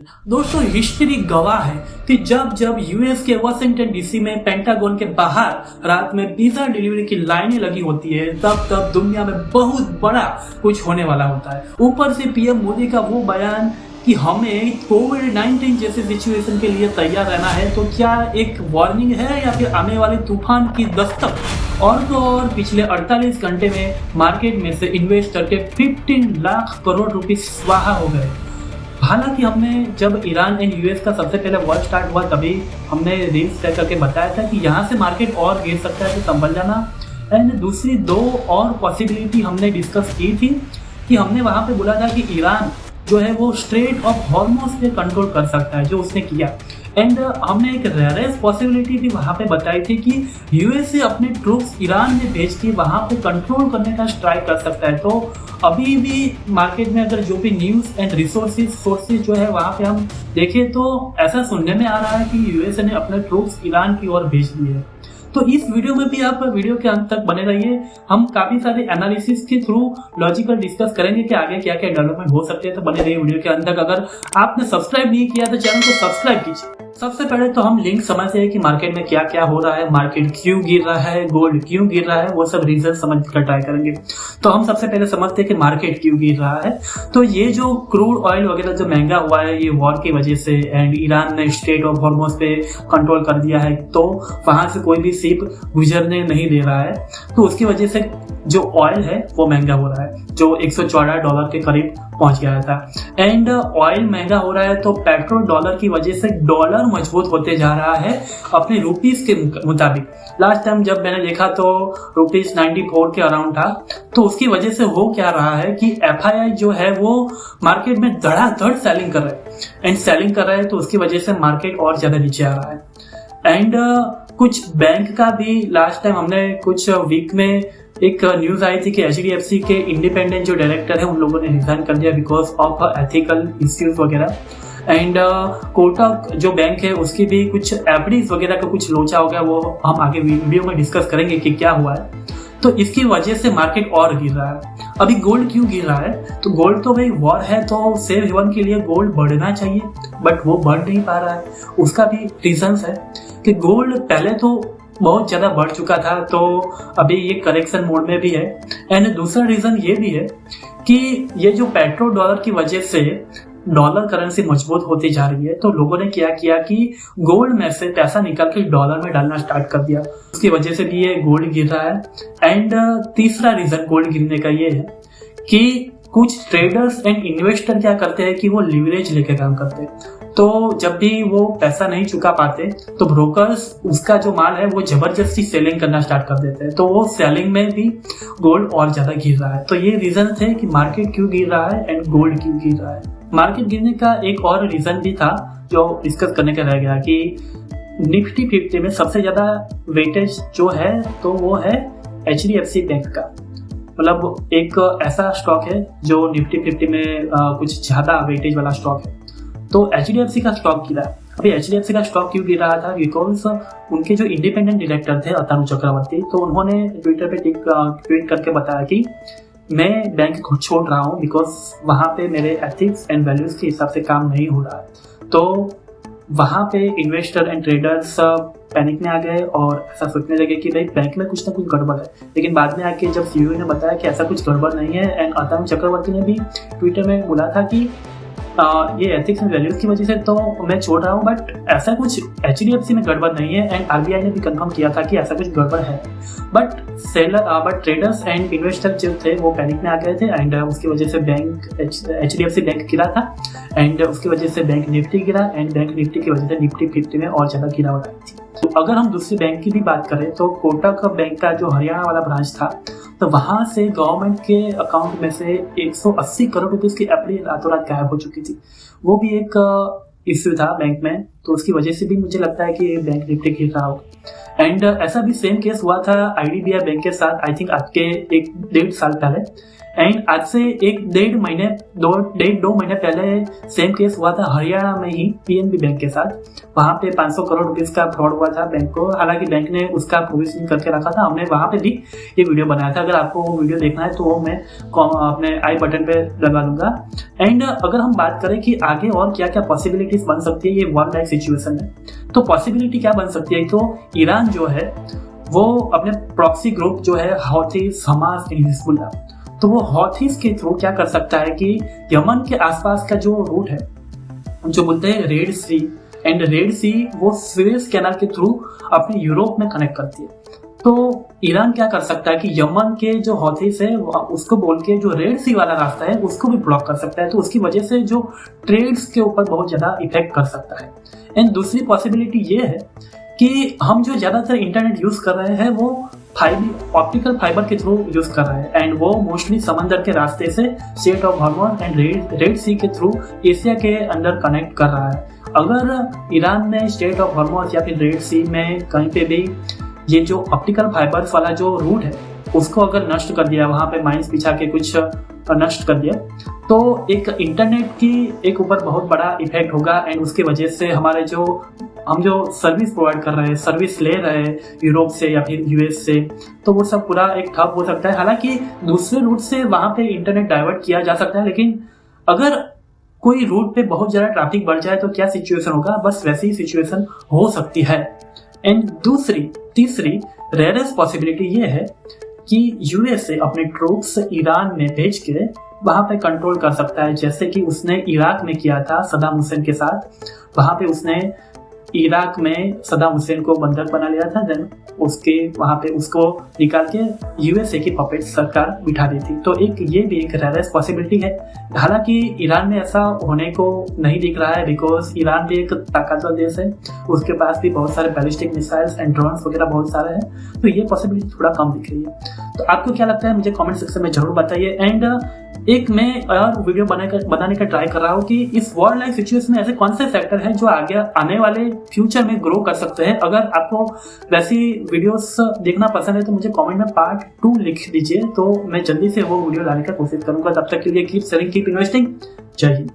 दोस्तों हिस्ट्री गवाह है कि जब जब यूएस के वाशिंगटन डीसी में पेंटागन के बाहर रात में पिज्जा डिलीवरी की लाइनें लगी होती है, तब तब दुनिया में बहुत बड़ा कुछ होने वाला होता है। ऊपर से पीएम मोदी का वो बयान कि हमें कोविड-19 जैसे सिचुएशन के लिए तैयार रहना है, तो क्या एक वार्निंग है या फिर आने वाले तूफान की दस्तक। और तो और पिछले 48 घंटे में मार्केट में से इन्वेस्टर के 15 लाख करोड़ रुपए स्वाहा हो गए। हालांकि हमने जब ईरान एंड यूएस का सबसे पहले वॉर स्टार्ट हुआ तभी हमने रील्स तय करके बताया था कि यहाँ से मार्केट और गिर सकता है, तो संभल जाना। एंड दूसरी दो और पॉसिबिलिटी हमने डिस्कस की थी कि हमने वहाँ पे बोला था कि ईरान जो है वो स्ट्रेट ऑफ हॉर्मुज़ पे कंट्रोल कर सकता है, जो उसने किया। एंड हमने एक रेयरेस्ट पॉसिबिलिटी भी वहाँ पे बताई थी कि यूएसए अपने ट्रूप्स ईरान में भेज के वहाँ पे कंट्रोल करने का ट्राई कर सकता है। तो अभी भी मार्केट में अगर जो भी न्यूज़ एंड सोर्सेज जो है वहाँ पे हम देखें तो ऐसा सुनने में आ रहा है कि यूएसए ने अपने ट्रूप्स ईरान की ओर भेज दिए हैं। तो इस वीडियो में भी आप वीडियो के अंत तक बने रहिए। हम काफी सारे एनालिसिस के थ्रू लॉजिकल डिस्कस करेंगे कि आगे क्या क्या डेवलपमेंट हो सकते हैं, तो बने रहिए वीडियो के अंत तक। अगर आपने सब्सक्राइब नहीं किया तो चैनल को सब्सक्राइब कीजिए। सबसे पहले तो हम लिंक समझते हैं कि मार्केट में क्या क्या हो रहा है, मार्केट क्यों गिर रहा है, गोल्ड क्यों गिर रहा है, वो सब रीजन समझ कर ट्राई करेंगे। तो हम सबसे पहले समझते हैं कि मार्केट क्यों गिर रहा है। तो ये जो क्रूड ऑयल वगैरह जो महंगा हुआ है, ये वॉर की वजह से, एंड ईरान ने स्ट्रेट ऑफ हॉर्मुज़ पे कंट्रोल कर दिया है, तो वहां से कोई भी शिप गुजरने नहीं दे रहा है। तो उसकी वजह से जो ऑयल है वो महंगा हो रहा है, जो $114 के करीब पहुंच गया था। एंड ऑयल महंगा हो रहा है तो पेट्रोल डॉलर की वजह से डॉलर मजबूत होते जा रहा है अपने रुपीस के मुताबिक। लास्ट टाइम जब मैंने देखा तो रुपीस 94 के अराउंड था। तो उसकी वजह से हो क्या रहा है कि एफआईआई जो है वो मार्केट में धड़ाधड़ सेलिंग कर रहा है, एंड सेलिंग कर रहा है तो उसकी वजह से मार्केट और ज्यादा नीचे आ रहा है। एंड कुछ बैंक का भी लास्ट टाइम हमने कुछ वीक में एक न्यूज आई थी कि एचडीएफसी के इंडिपेंडेंट जो डायरेक्टर है उन लोगों ने रिजाइन कर दिया बिकॉज ऑफ एथिकल इश्यूज वगैरह। एंड कोटक जो बैंक है उसकी भी कुछ एफडीज वगैरह का कुछ लोचा हो गया, वो हम आगे वीडियो में डिस्कस करेंगे कि क्या हुआ है। तो इसकी वजह से मार्केट और गिर रहा है। अभी गोल्ड क्यों गिर रहा है, तो गोल्ड तो भाई वॉर है तो सेफ हेवन के लिए गोल्ड बढ़ना चाहिए, बट वो बढ़ नहीं पा रहा है। उसका भी रीजंस है कि गोल्ड पहले तो बहुत ज्यादा बढ़ चुका था, तो अभी ये करेक्शन मोड में भी है। एंड दूसरा रीजन ये भी है कि ये जो पेट्रोल डॉलर की वजह से डॉलर करेंसी मजबूत होती जा रही है, तो लोगों ने क्या किया कि गोल्ड में से पैसा निकाल के डॉलर में डालना स्टार्ट कर दिया। उसकी वजह से भी ये गोल्ड गिर रहा है। एंड तीसरा रीजन गोल्ड गिरने का ये है कि कुछ ट्रेडर्स एंड इन्वेस्टर क्या करते हैं कि वो लिवरेज लेके काम करते हैं। तो जब भी वो पैसा नहीं चुका पाते तो ब्रोकर्स उसका जो माल है वो जबरदस्ती सेलिंग करना स्टार्ट कर देते हैं, तो वो सेलिंग में भी गोल्ड और ज्यादा गिर रहा है। तो ये रीजन थे कि मार्केट क्यों गिर रहा है एंड गोल्ड क्यों गिर रहा है। मार्केट गिरने का एक और रीजन भी था जो डिस्कस करने का रह गया कि निफ्टी 50 में सबसे ज्यादा वेटेज जो है तो वो है एचडीएफसी बैंक का। मतलब एक ऐसा स्टॉक है जो निफ्टी 50 में कुछ ज्यादा वेटेज वाला स्टॉक है। तो एचडीएफसी का स्टॉक गिरा। अभी एचडीएफसी का स्टॉक क्यों गिर रहा था, बिकॉज उनके जो इंडिपेंडेंट डायरेक्टर थे अतनु चक्रवर्ती, तो उन्होंने ट्विटर पे ट्वीट करके बताया कि मैं बैंक को छोड़ रहा हूँ बिकॉज वहाँ पे मेरे एथिक्स एंड वैल्यूज के हिसाब से काम नहीं हो रहा है। तो वहाँ पे इन्वेस्टर एंड ट्रेडर्स पैनिक में आ गए और ऐसा सोचने लगे कि भाई बैंक में कुछ ना कुछ गड़बड़ है। लेकिन बाद में आके जब सीईओ ने बताया कि ऐसा कुछ गड़बड़ नहीं है, एंड अतनु चक्रवर्ती ने भी ट्विटर में बोला था कि ये एथिक्स एंड वैल्यूज की वजह से तो मैं छोड़ रहा हूँ, बट ऐसा कुछ एचडीएफसी में गड़बड़ नहीं है। एंड आरबीआई ने भी कंफर्म किया था कि ऐसा कुछ गड़बड़ है, बट ट्रेडर्स एंड इन्वेस्टर जो थे वो पैनिक में आ गए थे। एंड उसकी वजह से बैंक एचडीएफसी बैंक गिरा था, एंड उसकी वजह से बैंक निफ्टी गिरा, एंड बैंक निफ्टी की वजह से निफ्टी 50 में और ज्यादा गिरावट आई थी। तो अगर हम दूसरे बैंक की भी बात करें तो कोटक बैंक का जो हरियाणा वाला ब्रांच था, तो वहां से गवर्नमेंट के अकाउंट में से 180 करोड़ रुपए की एफडी रातों रात गायब हो चुकी थी। वो भी एक इश्यू था बैंक में, तो उसकी वजह से भी मुझे लगता है कि बैंक निफ्टी गिर रहा होगा। एंड ऐसा भी सेम केस हुआ था आईडीबीआई बैंक के साथ, आई थिंक आज के 1-1.5 साल पहले। एंड आज से डेढ़ दो महीने पहले सेम केस हुआ था हरियाणा में ही पीएनबी बैंक के साथ। वहां पे 500 करोड़ रुपीस का फ्रॉड हुआ था बैंक को, हालांकि बैंक ने उसका प्रोविजनिंग करके रखा था। हमने वहां पे भी ये वीडियो बनाया था, अगर आपको वो वीडियो देखना है तो वो मैं अपने आई बटन पे लगा दूंगा। एंड अगर हम बात करें कि आगे और क्या क्या पॉसिबिलिटीज बन सकती है ये वॉर लाइक सिचुएशन में, तो पॉसिबिलिटी क्या बन सकती है, तो ईरान जो है वो अपने प्रॉक्सी ग्रुप जो है हौथीस, हमास एंड हिजबुल्लाह, तो वो हौथीस के थ्रू क्या कर सकता है कि यमन के आसपास का जो रूट है जो बोलते हैं रेड सी, एंड रेड सी वो सुएज कैनाल के थ्रू अपने यूरोप में कनेक्ट करती है। तो ईरान क्या कर सकता है कि यमन के जो हौथीस है उसको बोल के जो रेड सी वाला रास्ता है उसको भी ब्लॉक कर सकता है, तो उसकी वजह से जो ट्रेड्स के ऊपर बहुत ज्यादा इफेक्ट कर सकता है। एंड दूसरी पॉसिबिलिटी ये है कि हम जो ज्यादातर इंटरनेट यूज कर रहे हैं वो ऑप्टिकल फाइबर के थ्रू यूज कर रहे हैं, एंड वो मोस्टली समंदर के रास्ते से Strait of Hormuz and Red Sea के थ्रू एशिया के अंदर कनेक्ट कर रहा है। अगर ईरान ने स्ट्रेट ऑफ हॉर्मोज या फिर रेड सी में कहीं पे भी ये जो ऑप्टिकल फाइबर्स वाला जो रूट है उसको अगर नष्ट कर दिया, वहां पे माइंस बिछा के कुछ नष्ट कर दिया, तो एक इंटरनेट की एक ऊपर बहुत बड़ा इफेक्ट होगा। एंड उसकी वजह से हमारे हम जो सर्विस प्रोवाइड कर रहे हैं, सर्विस ले रहे हैं यूरोप से या फिर यूएस से, तो वो सब पूरा एक ठप हो सकता है। हालांकि दूसरे रूट से वहां पे इंटरनेट डाइवर्ट किया जा सकता है, लेकिन अगर कोई रूट पे बहुत ज्यादा ट्रैफिक बढ़ जाए तो क्या सिचुएशन होगा, बस वैसी ही सिचुएशन हो सकती है। एंड तीसरी रेयरेस्ट पॉसिबिलिटी ये है कि यूएसए अपने ट्रूप्स ईरान में भेज के वहां पे कंट्रोल कर सकता है, जैसे कि उसने इराक में किया था सद्दाम हुसैन के साथ। वहां पे उसने इराक में सद्दाम हुसैन को बंधक बना लिया था, देन उसके वहां पे उसको निकाल के यूएसए की पपेट सरकार बिठा दी थी। तो ये भी एक रेयरेस्ट पॉसिबिलिटी है। हालांकि ईरान में ऐसा होने को नहीं दिख रहा है, बिकॉज ईरान भी एक ताकतवर देश है, उसके पास भी बहुत सारे बैलिस्टिक मिसाइल्स एंड ड्रोन्स वगैरह बहुत सारे हैं, तो ये पॉसिबिलिटी थोड़ा कम दिख रही है। तो आपको क्या लगता है मुझे कमेंट सेक्शन में जरूर बताइए। एंड एक मैं और वीडियो बनाने का ट्राई कर रहा हूँ कि इस वॉर लाइक सिचुएशन में ऐसे कौन से फैक्टर हैं जो आगे आने वाले फ्यूचर में ग्रो कर सकते हैं। अगर आपको वैसी वीडियोस देखना पसंद है तो मुझे कमेंट में पार्ट 2 लिख दीजिए, तो मैं जल्दी से वो वीडियो लाने का कोशिश करूंगा। तब तक के लिए कीप सेविंग, कीप इन्वेस्टिंग। जय हिंद।